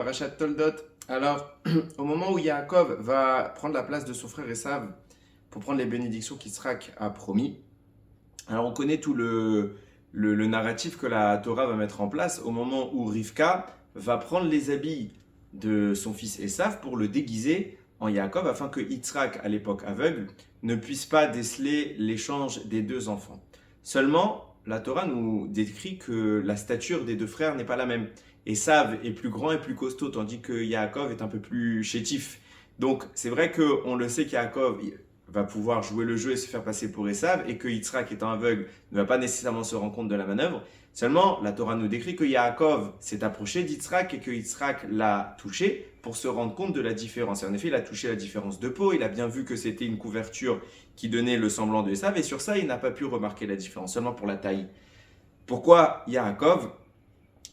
Parashat Toldot. Alors, au moment où Yaakov va prendre la place de son frère Esav pour prendre les bénédictions qu'Israël a promis, alors on connaît tout le narratif que la Torah va mettre en place au moment où Rivka va prendre les habits de son fils Esav pour le déguiser en Yaakov afin que Yitzhak, à l'époque aveugle, ne puisse pas déceler l'échange des deux enfants. Seulement, la Torah nous décrit que la stature des deux frères n'est pas la même. Esav est plus grand et plus costaud, tandis que Yaakov est un peu plus chétif. Donc, c'est vrai qu'on le sait qu'Yaakov va pouvoir jouer le jeu et se faire passer pour Esav, et que Yitzhak, étant aveugle, ne va pas nécessairement se rendre compte de la manœuvre. Seulement, la Torah nous décrit que Yaakov s'est approché d'Yitzhak et que Yitzhak l'a touché pour se rendre compte de la différence. Et en effet, il a touché la différence de peau, il a bien vu que c'était une couverture qui donnait le semblant de Esav, et sur ça, il n'a pas pu remarquer la différence, seulement pour la taille. Pourquoi Yaakov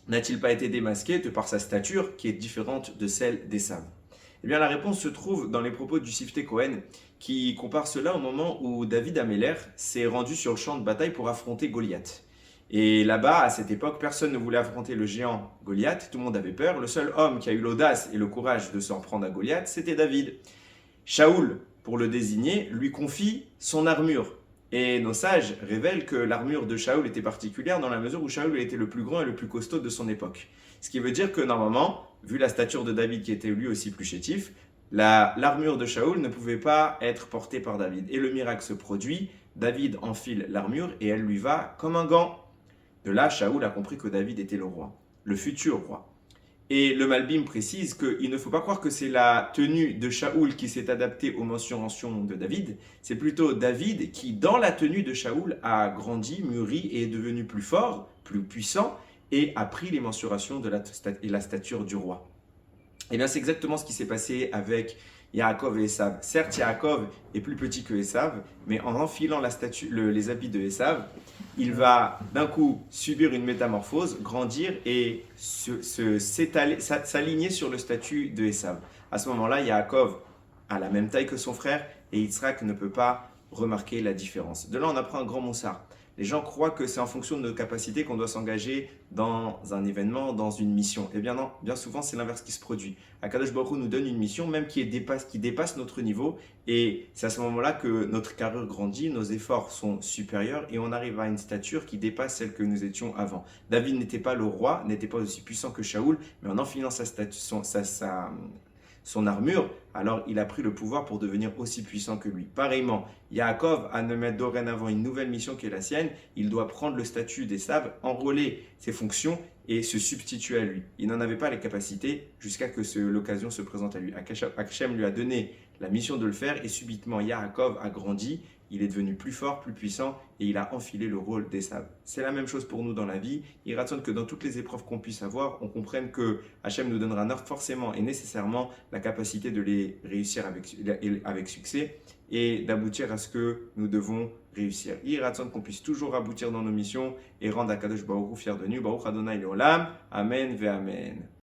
n'a-t-il pas été démasqué de par sa stature qui est différente de celle d'Esav? Eh bien, la réponse se trouve dans les propos du Sifté Cohen, qui compare cela au moment où David Améler s'est rendu sur le champ de bataille pour affronter Goliath. Et là-bas, à cette époque, personne ne voulait affronter le géant Goliath, tout le monde avait peur. Le seul homme qui a eu l'audace et le courage de s'en prendre à Goliath, c'était David. Shaoul, pour le désigner, lui confie son armure. Et nos sages révèlent que l'armure de Shaoul était particulière dans la mesure où Shaoul était le plus grand et le plus costaud de son époque. Ce qui veut dire que normalement, vu la stature de David qui était lui aussi plus chétif, l'armure de Shaoul ne pouvait pas être portée par David. Et le miracle se produit, David enfile l'armure et elle lui va comme un gant. De là, Shaoul a compris que David était le roi, le futur roi. Et le Malbim précise qu'il ne faut pas croire que c'est la tenue de Shaoul qui s'est adaptée aux mensurations de David, c'est plutôt David qui, dans la tenue de Shaoul, a grandi, mûri et est devenu plus fort, plus puissant, et a pris les mensurations et la stature du roi. Et bien c'est exactement ce qui s'est passé avec Yaakov et Esav. Certes, Yaakov est plus petit que Esav, mais en enfilant les habits de Esav, il va d'un coup subir une métamorphose, grandir et s'aligner sur le statut de Esav. À ce moment-là, Yaakov a la même taille que son frère et Yitzhak ne peut pas remarquer la différence. De là, on apprend un grand moussard. Les gens croient que c'est en fonction de nos capacités qu'on doit s'engager dans un événement, dans une mission. Eh bien non, bien souvent c'est l'inverse qui se produit. Akadosh Baruch Hu nous donne une mission même qui dépasse notre niveau, et c'est à ce moment-là que notre carrure grandit, nos efforts sont supérieurs et on arrive à une stature qui dépasse celle que nous étions avant. David n'était pas le roi, n'était pas aussi puissant que Shaoul, mais en enfilant son armure, alors il a pris le pouvoir pour devenir aussi puissant que lui. Pareillement, Yaakov a nommé dorénavant une nouvelle mission qui est la sienne. Il doit prendre le statut d'Esav, enrôler ses fonctions et se substituer à lui. Il n'en avait pas les capacités jusqu'à que l'occasion se présente à lui. Hachem lui a donné la mission de le faire et subitement Yaakov a grandi. Il est devenu plus fort, plus puissant et il a enfilé le rôle d'Esav. C'est la même chose pour nous dans la vie. Il raisonne que dans toutes les épreuves qu'on puisse avoir, on comprenne que Hachem nous donnera forcément et nécessairement la capacité de les réussir avec succès et d'aboutir à ce que nous devons réussir. Il raisonne qu'on puisse toujours aboutir dans nos missions et rendre Akadosh Baruch Hu fier de nous. Baruch Adonai Leolam. Amen ve Amen.